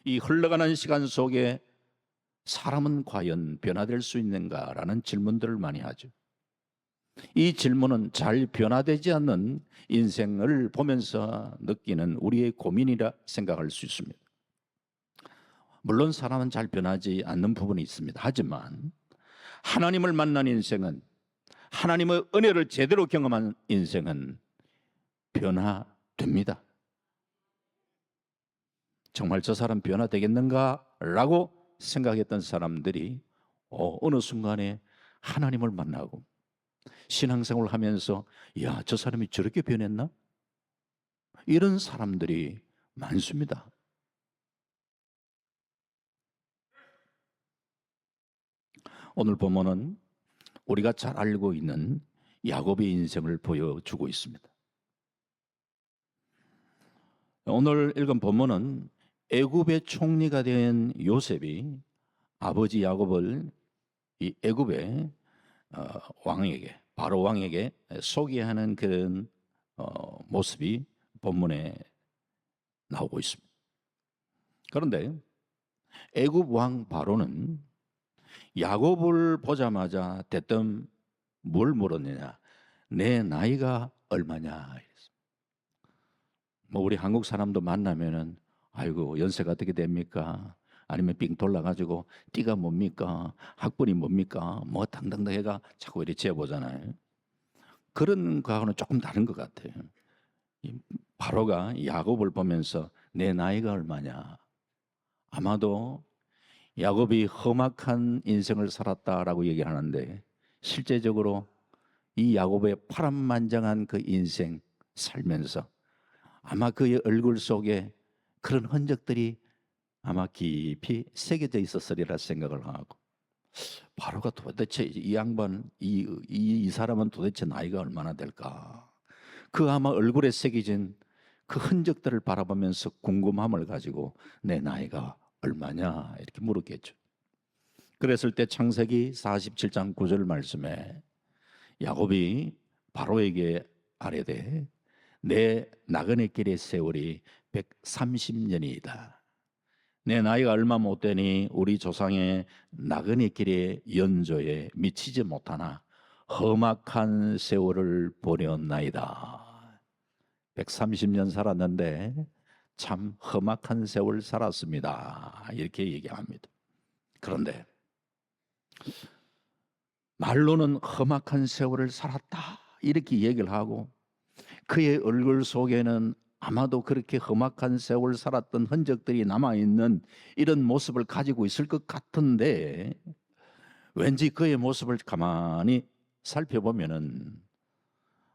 이 흘러가는 시간 속에 사람은 과연 변화될 수 있는가라는 질문들을 많이 하죠. 이 질문은 잘 변화되지 않는 인생을 보면서 느끼는 우리의 고민이라 생각할 수 있습니다. 물론 사람은 잘 변하지 않는 부분이 있습니다. 하지만 하나님을 만난 인생은, 하나님의 은혜를 제대로 경험한 인생은 변화됩니다. 정말 저 사람 변화되겠는가라고 생각했던 사람들이 어느 순간에 하나님을 만나고 신앙생활을 하면서 야, 저 사람이 저렇게 변했나? 이런 사람들이 많습니다. 오늘 본문은 우리가 잘 알고 있는 야곱의 인생을 보여주고 있습니다. 오늘 읽은 본문은 애굽의 총리가 된 요셉이 아버지 야곱을 이 애굽의 왕에게, 바로 왕에게 소개하는 그런 모습이 본문에 나오고 있습니다. 그런데 애굽 왕 바로는 야곱을 보자마자 대뜸 뭘 물었느냐? 내 나이가 얼마냐? 뭐 우리 한국 사람도 만나면은 아이고 연세가 어떻게 됩니까? 아니면 삥 돌라가지고 띠가 뭡니까? 학번이 뭡니까? 뭐 당당당 해가 자꾸 이렇게 재보잖아요. 그런 거하고는 조금 다른 것 같아요. 바로가 야곱을 보면서 내 나이가 얼마냐? 아마도 야곱이 험악한 인생을 살았다라고 얘기하는데 실제적으로 이 야곱의 파란만장한 그 인생 살면서 아마 그의 얼굴 속에 그런 흔적들이 아마 깊이 새겨져 있었으리라 생각을 하고, 바로가 도대체 이 양반, 이 사람은 도대체 나이가 얼마나 될까? 그 아마 얼굴에 새겨진 그 흔적들을 바라보면서 궁금함을 가지고 내 나이가 얼마냐 이렇게 물었겠죠. 그랬을 때 창세기 47장 9절 말씀에 야곱이 바로에게 아뢰되 내 나그네 길의 세월이 130년이다. 내 나이가 얼마 못 되니 우리 조상의 나그네 길의 연조에 미치지 못하나 험악한 세월을 보내었나이다. 130년 살았는데 참 험악한 세월 살았습니다. 이렇게 얘기합니다. 그런데 말로는 험악한 세월을 살았다 이렇게 얘기를 하고 그의 얼굴 속에는 아마도 그렇게 험악한 세월 살았던 흔적들이 남아있는 이런 모습을 가지고 있을 것 같은데 왠지 그의 모습을 가만히 살펴보면은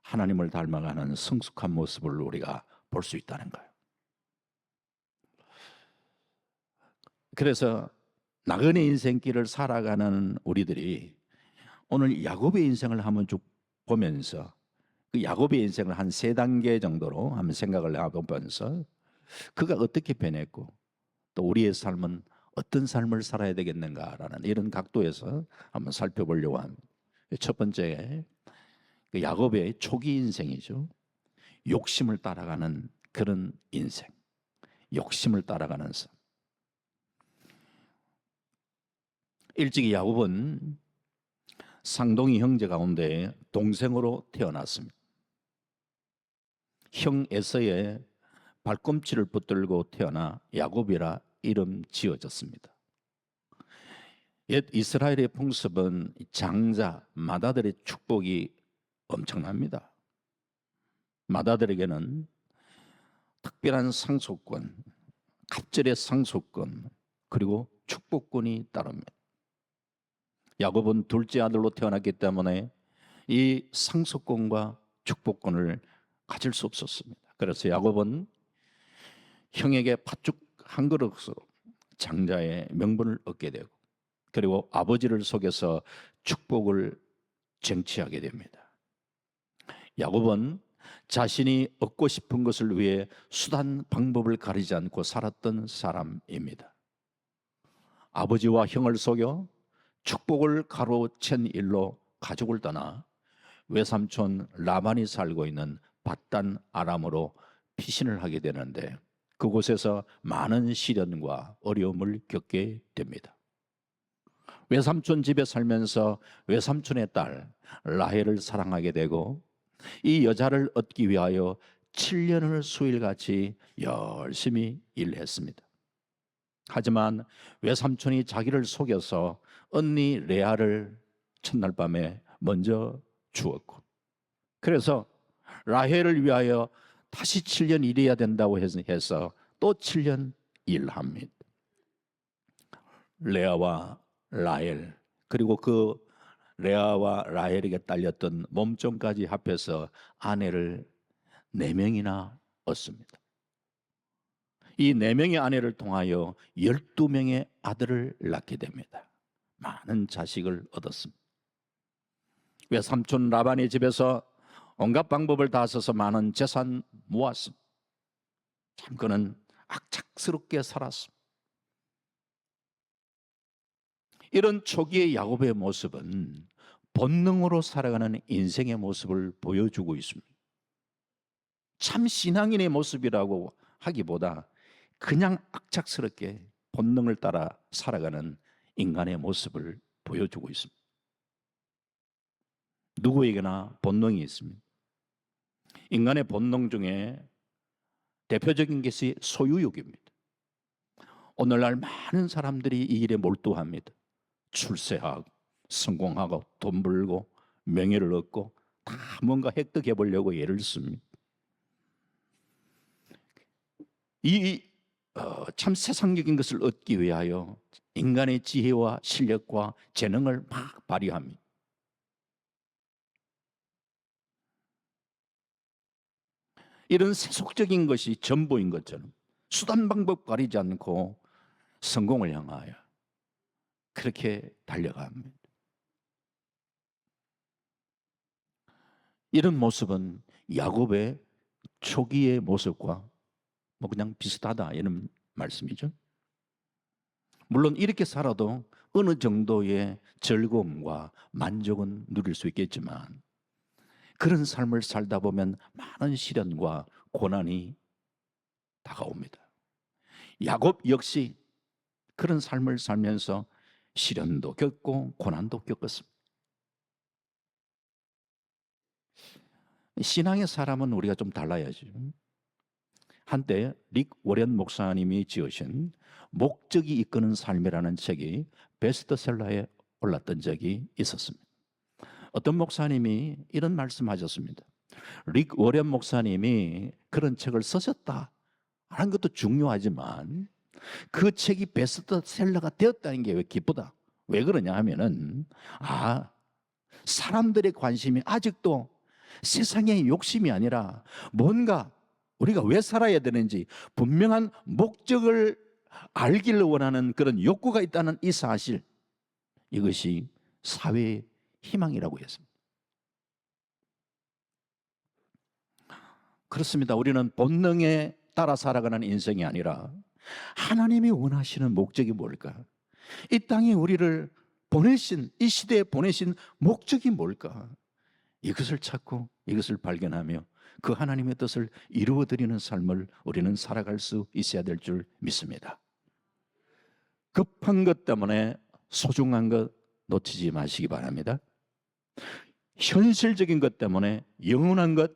하나님을 닮아가는 성숙한 모습을 우리가 볼 수 있다는 거예요. 그래서 나그네 인생길을 살아가는 우리들이 오늘 야곱의 인생을 한번 쭉 보면서 그 야곱의 인생을 한 3단계 정도로 한번 생각을 해보면서 그가 어떻게 변했고 또 우리의 삶은 어떤 삶을 살아야 되겠는가라는 이런 각도에서 한번 살펴보려고 합니다. 첫 번째, 그 야곱의 초기 인생이죠. 욕심을 따라가는 그런 인생, 욕심을 따라가는 삶. 일찍이 야곱은 쌍둥이 형제 가운데 동생으로 태어났습니다. 형 에서의 발꿈치를 붙들고 태어나 야곱이라 이름 지어졌습니다. 옛 이스라엘의 풍습은 장자, 맏아들의 축복이 엄청납니다. 맏아들에게는 특별한 상속권, 갑절의 상속권, 그리고 축복권이 따릅니다. 야곱은 둘째 아들로 태어났기 때문에 이 상속권과 축복권을 가질 수 없었습니다. 그래서 야곱은 형에게 팥죽 한 그릇으로 장자의 명분을 얻게 되고 그리고 아버지를 속여서 축복을 쟁취하게 됩니다. 야곱은 자신이 얻고 싶은 것을 위해 수단 방법을 가리지 않고 살았던 사람입니다. 아버지와 형을 속여 축복을 가로챈 일로 가족을 떠나 외삼촌 라반이 살고 있는 밧단 아람으로 피신을 하게 되는데 그곳에서 많은 시련과 어려움을 겪게 됩니다. 외삼촌 집에 살면서 외삼촌의 딸 라헬을 사랑하게 되고 이 여자를 얻기 위하여 7년을 수일같이 열심히 일했습니다. 하지만 외삼촌이 자기를 속여서 언니 레아를 첫날 밤에 먼저 주었고, 그래서 라헬을 위하여 다시 7년 일해야 된다고 해서 또 7년 일합니다. 레아와 라헬, 그리고 그 레아와 라헬에게 딸렸던 몸종까지 합해서 아내를 4명이나 얻습니다. 이 4명의 아내를 통하여 12명의 아들을 낳게 됩니다. 많은 자식을 얻었습니다. 외삼촌 라반의 집에서 온갖 방법을 다 써서 많은 재산 모았습니다. 참 그는 악착스럽게 살았습니다. 이런 초기의 야곱의 모습은 본능으로 살아가는 인생의 모습을 보여주고 있습니다. 참 신앙인의 모습이라고 하기보다 그냥 악착스럽게 본능을 따라 살아가는 인간의 모습을 보여주고 있습니다. 누구에게나 본능이 있습니다. 인간의 본능 중에 대표적인 것이 소유욕입니다. 오늘날 많은 사람들이 이 일에 몰두합니다. 출세하고 성공하고 돈 벌고 명예를 얻고 다 뭔가 획득해 보려고 애를 씁니다. 참 세상적인 것을 얻기 위하여 인간의 지혜와 실력과 재능을 막 발휘합니다. 이런 세속적인 것이 전부인 것처럼 수단 방법 가리지 않고 성공을 향하여 그렇게 달려갑니다. 이런 모습은 야곱의 초기의 모습과 그냥 비슷하다 이런 말씀이죠. 물론 이렇게 살아도 어느 정도의 즐거움과 만족은 누릴 수 있겠지만 그런 삶을 살다 보면 많은 시련과 고난이 다가옵니다. 야곱 역시 그런 삶을 살면서 시련도 겪고 고난도 겪었습니다. 신앙의 사람은 우리가 좀 달라야죠. 한때 릭 워렌 목사님이 지으신 목적이 이끄는 삶이라는 책이 베스트셀러에 올랐던 적이 있었습니다. 어떤 목사님이 이런 말씀하셨습니다. 릭 워렌 목사님이 그런 책을 쓰셨다 하는 것도 중요하지만 그 책이 베스트셀러가 되었다는 게 왜 기쁘다. 왜 그러냐 하면은 사람들의 관심이 아직도 세상의 욕심이 아니라 뭔가 우리가 왜 살아야 되는지 분명한 목적을 알기를 원하는 그런 욕구가 있다는 이 사실, 이것이 사회의 희망이라고 했습니다. 그렇습니다. 우리는 본능에 따라 살아가는 인생이 아니라 하나님이 원하시는 목적이 뭘까? 이 땅에 우리를 보내신, 이 시대에 보내신 목적이 뭘까? 이것을 찾고 이것을 발견하며 그 하나님의 뜻을 이루어드리는 삶을 우리는 살아갈 수 있어야 될 줄 믿습니다. 급한 것 때문에 소중한 것 놓치지 마시기 바랍니다. 현실적인 것 때문에 영원한 것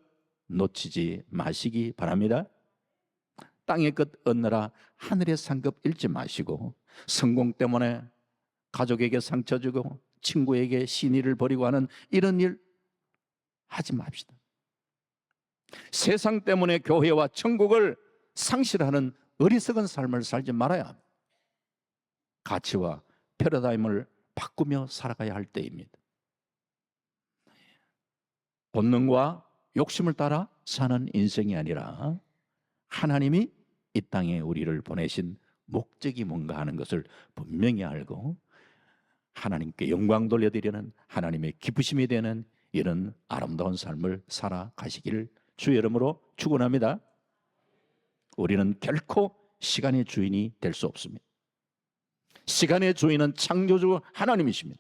놓치지 마시기 바랍니다. 땅의 것 얻느라 하늘의 상급 잃지 마시고, 성공 때문에 가족에게 상처 주고 친구에게 신의를 버리고 하는 이런 일 하지 맙시다. 세상 때문에 교회와 천국을 상실하는 어리석은 삶을 살지 말아야 합니다. 가치와 패러다임을 바꾸며 살아가야 할 때입니다. 본능과 욕심을 따라 사는 인생이 아니라 하나님이 이 땅에 우리를 보내신 목적이 뭔가 하는 것을 분명히 알고 하나님께 영광 돌려드리는, 하나님의 기쁘심이 되는 이런 아름다운 삶을 살아가시기를 주의 이름으로 축원합니다. 우리는 결코 시간의 주인이 될 수 없습니다. 시간의 주인은 창조주 하나님이십니다.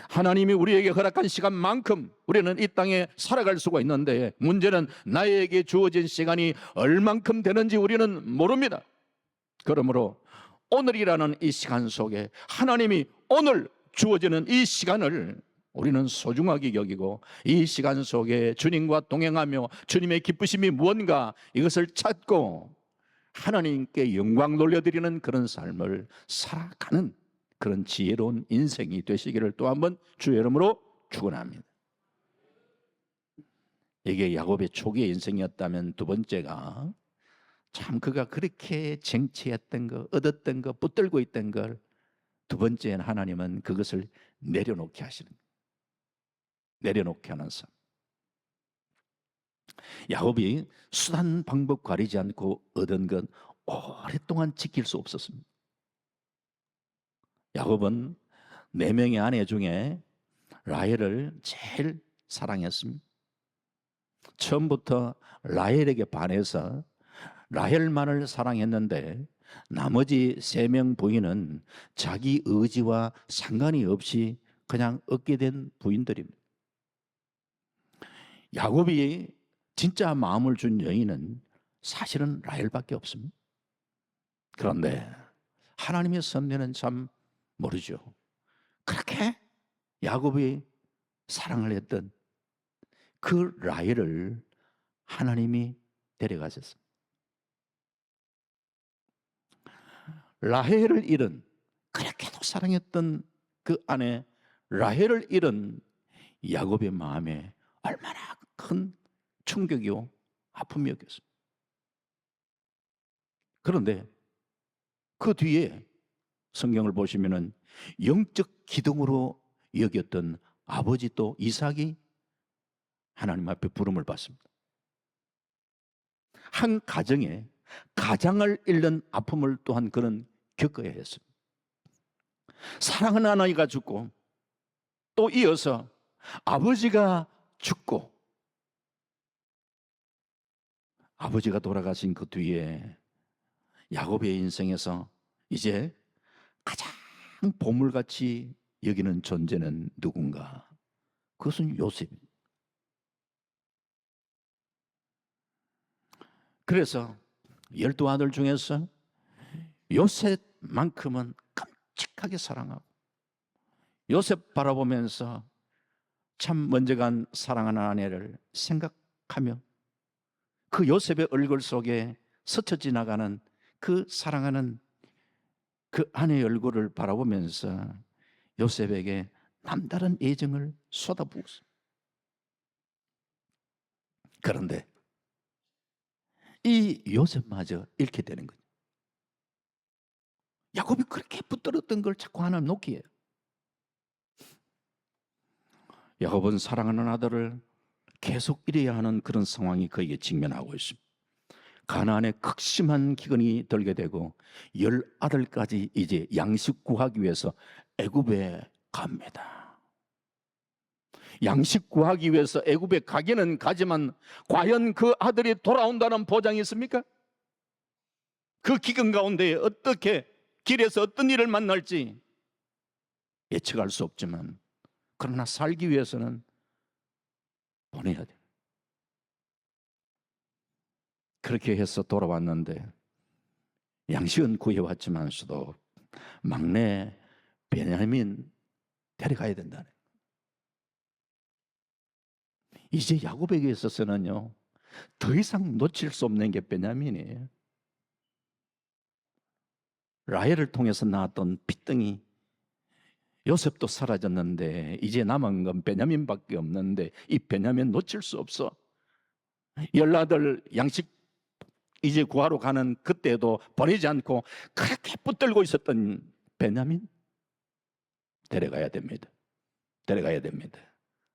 하나님이 우리에게 허락한 시간만큼 우리는 이 땅에 살아갈 수가 있는데, 문제는 나에게 주어진 시간이 얼만큼 되는지 우리는 모릅니다. 그러므로 오늘이라는 이 시간 속에 하나님이 오늘 주어지는 이 시간을 우리는 소중하게 여기고, 이 시간 속에 주님과 동행하며 주님의 기쁘심이 무언가 이것을 찾고 하나님께 영광 돌려드리는 그런 삶을 살아가는 그런 지혜로운 인생이 되시기를 또 한번 주의 이름으로 축원합니다. 이게 야곱의 초기의 인생이었다면, 두 번째가 참 그가 그렇게 쟁취했던 거, 얻었던 거, 붙들고 있던 걸 두 번째는 하나님은 그것을 내려놓게 하시는 거예요. 내려놓게 하는 삶. 야곱이 수단 방법 가리지 않고 얻은 건 오랫동안 지킬 수 없었습니다. 야곱은 4명의 아내 중에 라헬을 제일 사랑했습니다. 처음부터 라헬에게 반해서 라헬만을 사랑했는데, 나머지 3명 부인은 자기 의지와 상관이 없이 그냥 얻게 된 부인들입니다. 야곱이 진짜 마음을 준 여인은 사실은 라헬밖에 없습니다. 그런데 하나님의 섭리는 참 모르죠. 그렇게 야곱이 사랑을 했던 그 라헬을 하나님이 데려가셨습니다. 라헬을 잃은, 그렇게도 사랑했던 그 아내 라헬을 잃은 야곱의 마음에 얼마나 큰 충격이요 아픔이었겠습니까? 그런데 그 뒤에 성경을 보시면은 영적 기둥으로 여겼던 아버지 또 이삭이 하나님 앞에 부름을 받습니다. 한 가정에 가장을 잃는 아픔을 또한 그는 겪어야 했습니다. 사랑하는 아이가 죽고, 또 이어서 아버지가 죽고, 아버지가 돌아가신 그 뒤에 야곱의 인생에서 이제 가장 보물같이 여기는 존재는 누군가? 그것은 요셉입니다. 그래서 12아들 중에서 요셉만큼은 끔찍하게 사랑하고, 요셉 바라보면서 참 먼저 간 사랑하는 아내를 생각하며 그 요셉의 얼굴 속에 스쳐 지나가는 그 사랑하는 그 아내의 얼굴을 바라보면서 요셉에게 남다른 애정을 쏟아부었습니다. 그런데 이 요셉마저 잃게 되는 거죠. 야곱이 그렇게 붙들었던 걸 자꾸 하나님 놓기에, 야곱은 사랑하는 아들을 계속 잃어야 하는 그런 상황이 그에게 직면하고 있습니다. 가나안에 극심한 기근이 들게 되고 10아들까지 이제 양식 구하기 위해서 애굽에 갑니다. 양식 구하기 위해서 애굽에 가기는 가지만 과연 그 아들이 돌아온다는 보장이 있습니까? 그 기근 가운데 어떻게 길에서 어떤 일을 만날지 예측할 수 없지만, 그러나 살기 위해서는 보내야 돼요. 그렇게 해서 돌아왔는데 양식은 구해왔지만서도 막내 베냐민 데려가야 된다네. 이제 야곱에게 있어서는요, 더 이상 놓칠 수 없는 게 베냐민이에요. 라헬을 통해서 나왔던 핏덩이 요셉도 사라졌는데 이제 남은 건 베냐민밖에 없는데, 이 베냐민 놓칠 수 없어. 10아들 양식 이제 구하러 가는 그때도 보내지 않고 그렇게 붙들고 있었던 베냐민 데려가야 됩니다. 데려가야 됩니다.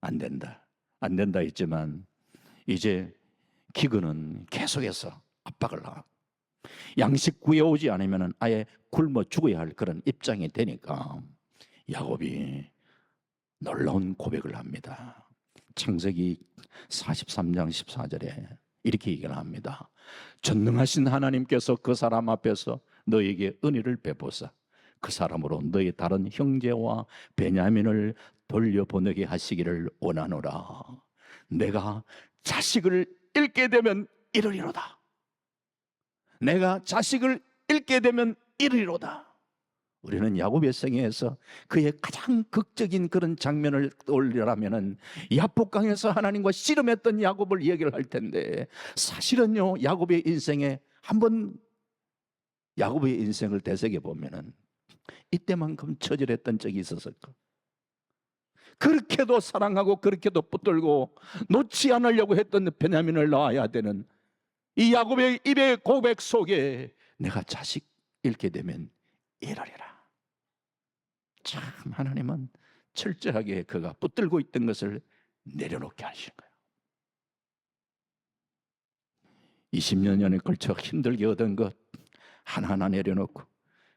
안 된다, 안 된다 했지만 이제 기근은 계속해서 압박을 하고 양식 구해오지 않으면 아예 굶어 죽어야 할 그런 입장이 되니까 야곱이 놀라운 고백을 합니다. 창세기 43장 14절에 이렇게 얘기를 합니다. 전능하신 하나님께서 그 사람 앞에서 너에게 은혜를 베푸사 그 사람으로 너의 다른 형제와 베냐민을 돌려보내게 하시기를 원하노라. 내가 자식을 잃게 되면 이르리로다. 내가 자식을 잃게 되면 이르리로다. 우리는 야곱의 생애에서 그의 가장 극적인 그런 장면을 떠올리라면은 야복강에서 하나님과 씨름했던 야곱을 얘기를 할 텐데, 사실은요 야곱의 인생에 한번 야곱의 인생을 되새겨 보면은 이때만큼 처절했던 적이 있었을까? 그렇게도 사랑하고 그렇게도 붙들고 놓지 않으려고 했던 베냐민을 낳아야 되는 이 야곱의 입의 고백 속에 내가 자식 잃게 되면 이러리라. 참 하나님은 철저하게 그가 붙들고 있던 것을 내려놓게 하신 거예요. 20년에 걸쳐 힘들게 얻은 것 하나하나 내려놓고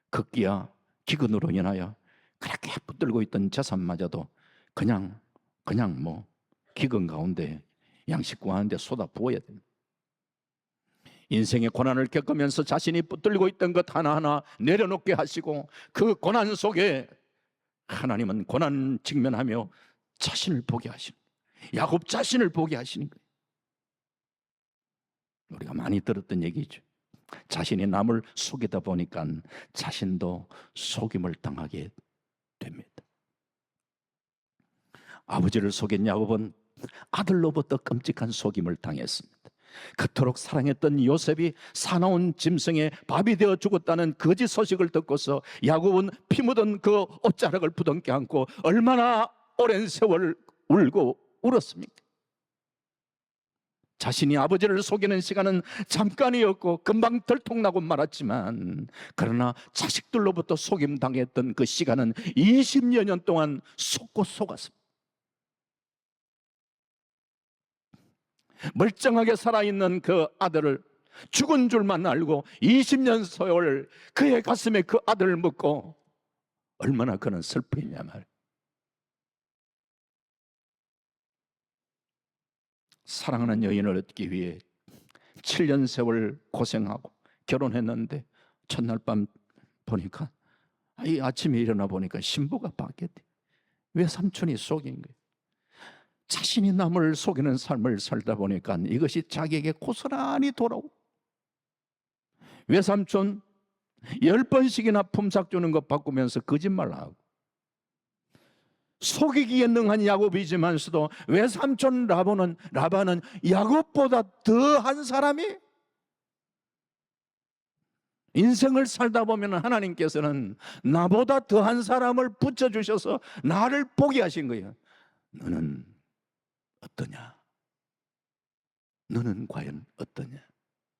극기야 기근으로 인하여 그렇게 붙들고 있던 재산마저도 그냥 뭐 기근 가운데 양식 구하는데 쏟아 부어야 됩니다. 인생의 고난을 겪으면서 자신이 붙들고 있던 것 하나하나 내려놓게 하시고, 그 고난 속에 하나님은 고난 직면하며 자신을 보게 하시는, 야곱 자신을 보게 하시는 거예요. 우리가 많이 들었던 얘기죠. 자신이 남을 속이다 보니까 자신도 속임을 당하게 됩니다. 아버지를 속인 야곱은 아들로부터 끔찍한 속임을 당했습니다. 그토록 사랑했던 요셉이 사나운 짐승의 밥이 되어 죽었다는 거짓 소식을 듣고서 야곱은 피 묻은 그 옷자락을 부둥켜 안고 얼마나 오랜 세월 울고 울었습니까? 자신이 아버지를 속이는 시간은 잠깐이었고 금방 들통나고 말았지만, 그러나 자식들로부터 속임당했던 그 시간은 20여 년 동안 속고 속았습니다. 멀쩡하게 살아있는 그 아들을 죽은 줄만 알고 20년 세월 그의 가슴에 그 아들을 묻고 얼마나 그는 슬프냐 말이에요. 사랑하는 여인을 얻기 위해 7년 세월 고생하고 결혼했는데 첫날 밤 보니까, 이 아침에 일어나 보니까 신부가 바뀌었대. 외삼촌이 속인 거예요. 자신이 남을 속이는 삶을 살다 보니까 이것이 자기에게 고스란히 돌아오고, 외삼촌 10번씩이나 품삯 주는 것 바꾸면서 거짓말하고, 속이기에 능한 야곱이지만서도 외삼촌 라반은 야곱보다 더한 사람이, 인생을 살다 보면 하나님께서는 나보다 더한 사람을 붙여주셔서 나를 보게 하신 거예요. 너는 어떠냐? 너는 과연 어떠냐?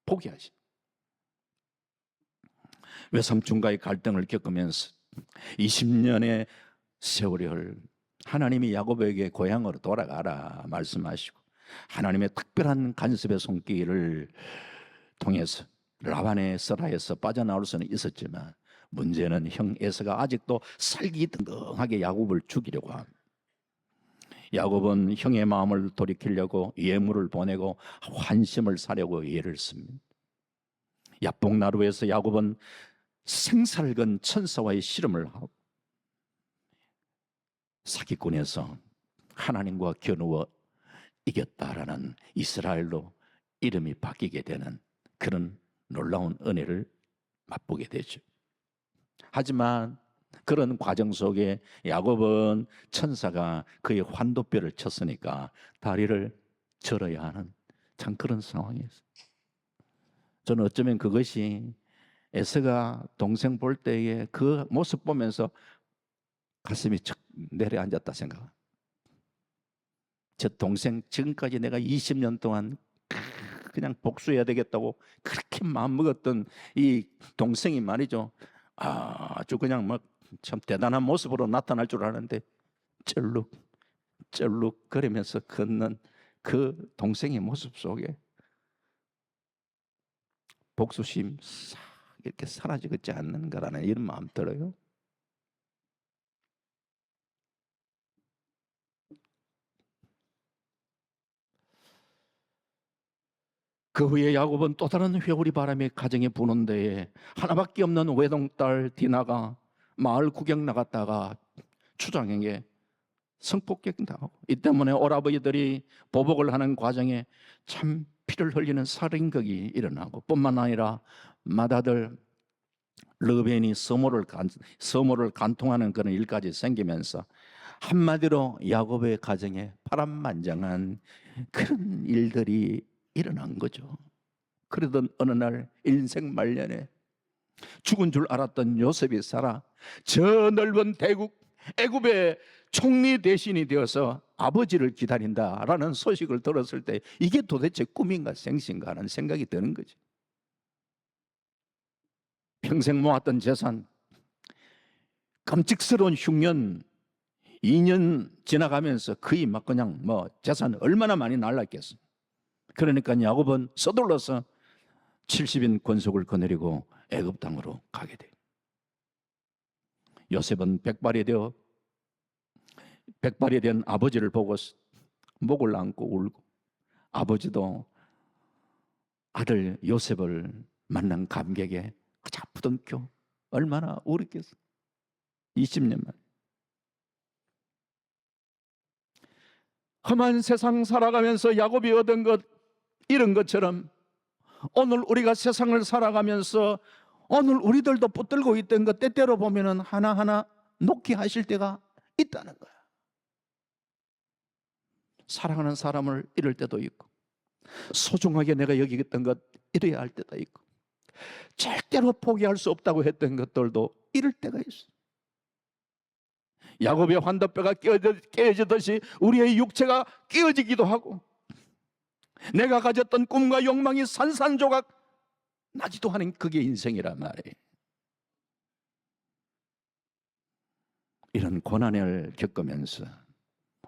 보게 하신. 외삼촌과의 갈등을 겪으면서 20년의 세월을 하나님이 야곱에게 고향으로 돌아가라 말씀하시고, 하나님의 특별한 간섭의 손길을 통해서 라반의 서라에서 빠져나올 수는 있었지만, 문제는 형 에서가 아직도 살기등등하게 야곱을 죽이려고 합니다. 야곱은 형의 마음을 돌이키려고 예물을 보내고 환심을 사려고 예를 씁니다. 야복나루에서 야곱은 생사를 건 천사와의 씨름을 하고 사기꾼에서 하나님과 겨누어 이겼다라는 이스라엘로 이름이 바뀌게 되는 그런 놀라운 은혜를 맛보게 되죠. 하지만 그런 과정 속에 야곱은 천사가 그의 환도뼈를 쳤으니까 다리를 절어야 하는 참 그런 상황이었어요. 저는 어쩌면 그것이 에서가 동생 볼 때의 그 모습 보면서 가슴이 척 내려앉았다 생각합니다. 저 동생 지금까지 내가 20년 동안 그냥 복수해야 되겠다고 그렇게 마음먹었던 이 동생이 말이죠, 아주 그냥 막 참 대단한 모습으로 나타날 줄 알았는데 쩔룩 거리면서 걷는 그 동생의 모습 속에 복수심 싹 이렇게 사라지지 않는가라는 이런 마음 들어요. 그 후에 야곱은 또 다른 회오리 바람이 가정에 부는 데에 하나밖에 없는 외동딸 디나가 마을 구경 나갔다가 추장에게 성폭행당하고, 이 때문에 오라버니들이 보복을 하는 과정에 참 피를 흘리는 살인극이 일어나고, 뿐만 아니라 맏아들 르벤이 서모를 간통하는 그런 일까지 생기면서 한마디로 야곱의 가정에 파란만장한 그런 일들이 일어난 거죠. 그러던 어느 날 인생 말년에 죽은 줄 알았던 요셉이 살아 저 넓은 대국 애굽의 총리 대신이 되어서 아버지를 기다린다라는 소식을 들었을 때 이게 도대체 꿈인가 생신가 하는 생각이 드는 거지. 평생 모았던 재산, 끔찍스러운 흉년 2년 지나가면서 거의 막 그냥 재산 얼마나 많이 날랐겠어. 그러니까 야곱은 서둘러서 70인 권속을 거느리고 애굽 땅으로 가게 돼. 요셉은 백발이 된 아버지를 보고 목을 안고 울고, 아버지도 아들 요셉을 만난 감격에 그저 부둥켜 얼마나 울었겠어. 20년 만. 험한 세상 살아가면서 야곱이 얻은 것, 이런 것처럼 오늘 우리가 세상을 살아가면서 오늘 우리들도 붙들고 있던 것 때때로 보면은 하나하나 놓게 하실 때가 있다는 거야. 사랑하는 사람을 잃을 때도 있고, 소중하게 내가 여기겠던 것 잃어야 할 때도 있고, 절대로 포기할 수 없다고 했던 것들도 잃을 때가 있어. 야곱의 환도뼈가 깨어지듯이 우리의 육체가 깨어지기도 하고, 내가 가졌던 꿈과 욕망이 산산조각 나지도 않은 그게 인생이란 말이에요. 이런 고난을 겪으면서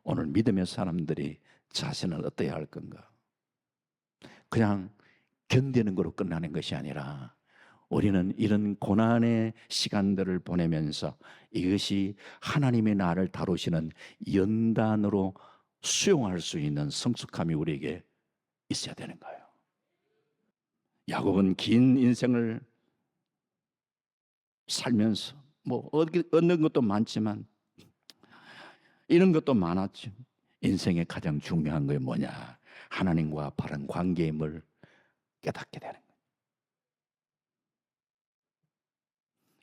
오늘 믿음의 사람들이 자신을 어떠해야 할 건가? 그냥 견디는 거로 끝나는 것이 아니라 우리는 이런 고난의 시간들을 보내면서 이것이 하나님의 나를 다루시는 연단으로 수용할 수 있는 성숙함이 우리에게 있어야 되는 거예요. 야곱은 긴 인생을 살면서 얻는 것도 많지만 이런 것도 많았죠. 인생의 가장 중요한 게 뭐냐? 하나님과 바른 관계임을 깨닫게 되는 거예요.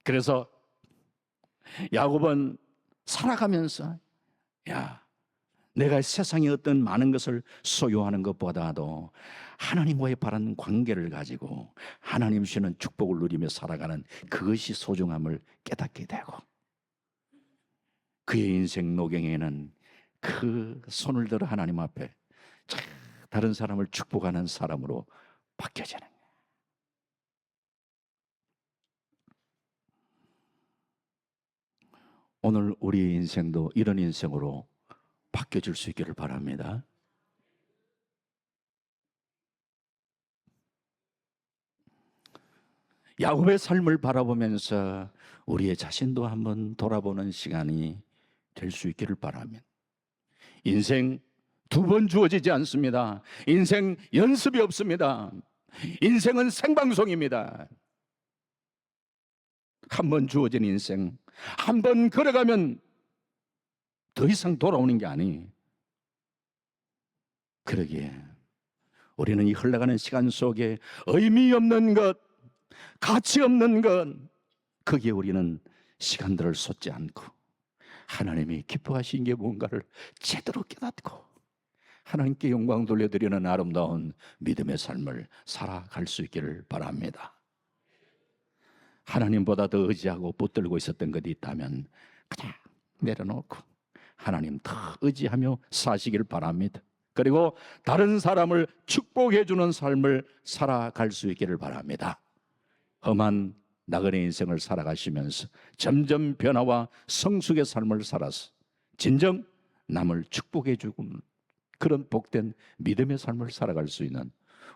그래서 야곱은 살아가면서 내가 세상의 어떤 많은 것을 소유하는 것보다도 하나님과의 바른 관계를 가지고 하나님 주시는 축복을 누리며 살아가는 그것이 소중함을 깨닫게 되고, 그의 인생 노경에는 그 손을 들어 하나님 앞에 다른 사람을 축복하는 사람으로 바뀌어지는 거예요. 오늘 우리의 인생도 이런 인생으로 바뀌어질 수 있기를 바랍니다. 야곱의 삶을 바라보면서 우리의 자신도 한번 돌아보는 시간이 될 수 있기를 바랍니다. 인생 두 번 주어지지 않습니다. 인생 연습이 없습니다. 인생은 생방송입니다. 한 번 주어진 인생, 한 번 걸어가면 더 이상 돌아오는 게 아니. 그러기에 우리는 이 흘러가는 시간 속에 의미 없는 것, 가치 없는 것, 거기에 우리는 시간들을 쏟지 않고 하나님이 기뻐하신 게 뭔가를 제대로 깨닫고 하나님께 영광 돌려드리는 아름다운 믿음의 삶을 살아갈 수 있기를 바랍니다. 하나님보다 더 의지하고 붙들고 있었던 것이 있다면 그냥 내려놓고 하나님 더 의지하며 사시길 바랍니다. 그리고 다른 사람을 축복해 주는 삶을 살아갈 수 있기를 바랍니다. 험한 나그네 인생을 살아가시면서 점점 변화와 성숙의 삶을 살아서 진정 남을 축복해 주고 그런 복된 믿음의 삶을 살아갈 수 있는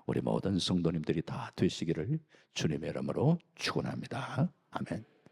우리 모든 성도님들이 다 되시기를 주님의 이름으로 축원합니다. 아멘.